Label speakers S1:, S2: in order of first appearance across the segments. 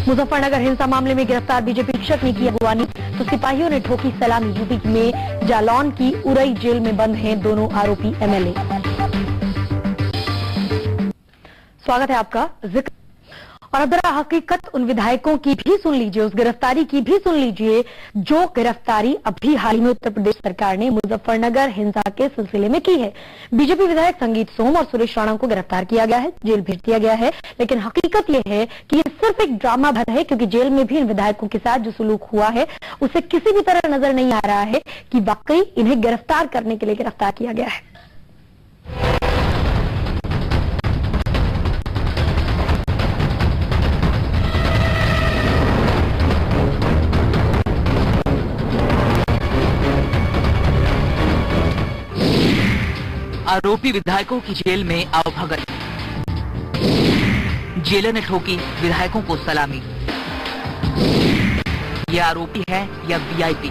S1: मुजफ्फरनगर हिंसा मामले में गिरफ्तार बीजेपी शिक्षक ने की अगवानी, तो सिपाहियों ने ठोकी सलामी। यूपी में जालौन की उरई जेल में बंद हैं दोनों आरोपी एमएलए। स्वागत है आपका। जिक्र और अब जरा हकीकत उन विधायकों की भी सुन लीजिए, उस गिरफ्तारी की भी सुन लीजिए जो गिरफ्तारी अभी हाल ही में उत्तर प्रदेश सरकार ने मुजफ्फरनगर हिंसा के सिलसिले में की है। बीजेपी विधायक संगीत सोम और सुरेश राणा को गिरफ्तार किया गया है, जेल भेज दिया गया है, लेकिन हकीकत यह है कि ये सिर्फ एक ड्रामा भर है, क्योंकि जेल में भी इन विधायकों के साथ जो सुलूक हुआ है उसे किसी भी तरह नजर नहीं आ रहा है कि वाकई इन्हें गिरफ्तार करने के लिए गिरफ्तार किया गया है।
S2: आरोपी विधायकों की जेल में आवभगत, जेलर ने ठोकी विधायकों को सलामी। ये आरोपी है या वीआईपी?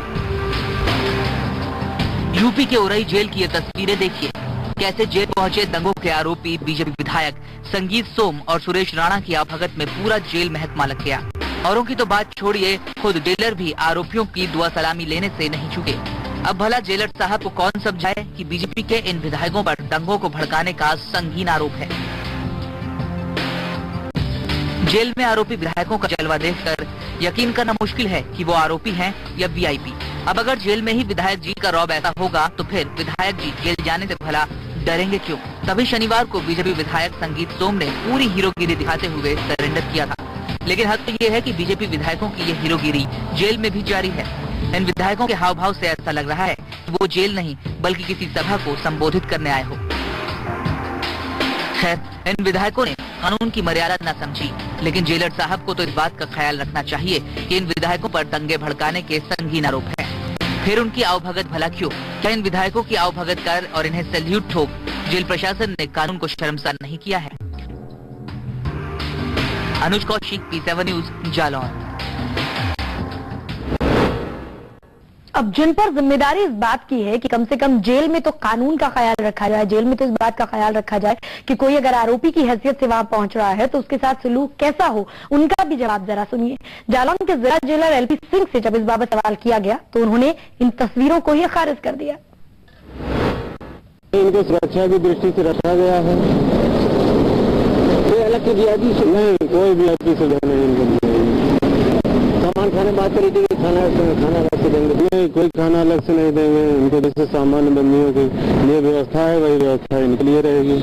S2: यूपी के उरई जेल की ये तस्वीरें देखिए, कैसे जेल पहुंचे दंगों के आरोपी बीजेपी विधायक संगीत सोम और सुरेश राणा की आवभगत में पूरा जेल महकमा लग गया। औरों की तो बात छोड़िए, खुद जेलर भी आरोपियों की दुआ सलामी लेने से नहीं चूके। अब भला जेलर साहब को कौन समझाए कि बीजेपी के इन विधायकों पर दंगों को भड़काने का संगीन आरोप है। जेल में आरोपी विधायकों का जलवा देखकर यकीन करना मुश्किल है कि वो आरोपी हैं या वीआईपी। अब अगर जेल में ही विधायक जी का रौब ऐसा होगा तो फिर विधायक जी जेल जाने से भला डरेंगे क्यों? तभी शनिवार को बीजेपी विधायक संगीत सोम ने पूरी हीरोगिरी दिखाते हुए सरेंडर किया था। लेकिन हद तो ये है कि बीजेपी विधायकों की ये हीरोगिरी जेल में भी जारी है। इन विधायकों के हाव भाव से ऐसा लग रहा है कि वो जेल नहीं बल्कि किसी सभा को संबोधित करने आए हो। खैर, इन विधायकों ने कानून की मर्यादा न समझी, लेकिन जेलर साहब को तो इस बात का ख्याल रखना चाहिए कि इन विधायकों पर दंगे भड़काने के संगीन आरोप हैं। फिर उनकी आवभगत भला क्यों? क्या इन विधायकों की आवभगत कर और इन्हें सैल्यूट ठोक जेल प्रशासन ने कानून को शर्मसार नहीं किया है? अनुज कौशिक, P7 न्यूज, जालौन।
S1: अब जिन पर जिम्मेदारी इस बात की है कि कम से कम जेल में तो कानून का ख्याल रखा जाए, जेल में तो इस बात का ख्याल रखा जाए कि कोई अगर आरोपी की हैसियत से वहां पहुंच रहा है तो उसके साथ सलूक कैसा हो, उनका भी जवाब जरा सुनिए। जालौन के जिला जेलर एलपी सिंह से जब इस बाबत सवाल किया गया तो उन्होंने इन तस्वीरों को ही खारिज कर दिया।
S3: इनको सुरक्षा की दृष्टि से रखा गया है, कोई अलग वीआईपी से नहीं, कोई वीआईपी से नहीं। सामान खाने बात करी थी, खाना अलग से देंगे नहीं, कोई खाना अलग से नहीं देंगे। इनको जैसे सामान्य बंदियों की ये व्यवस्था है वही व्यवस्था इनके लिए रहेगी।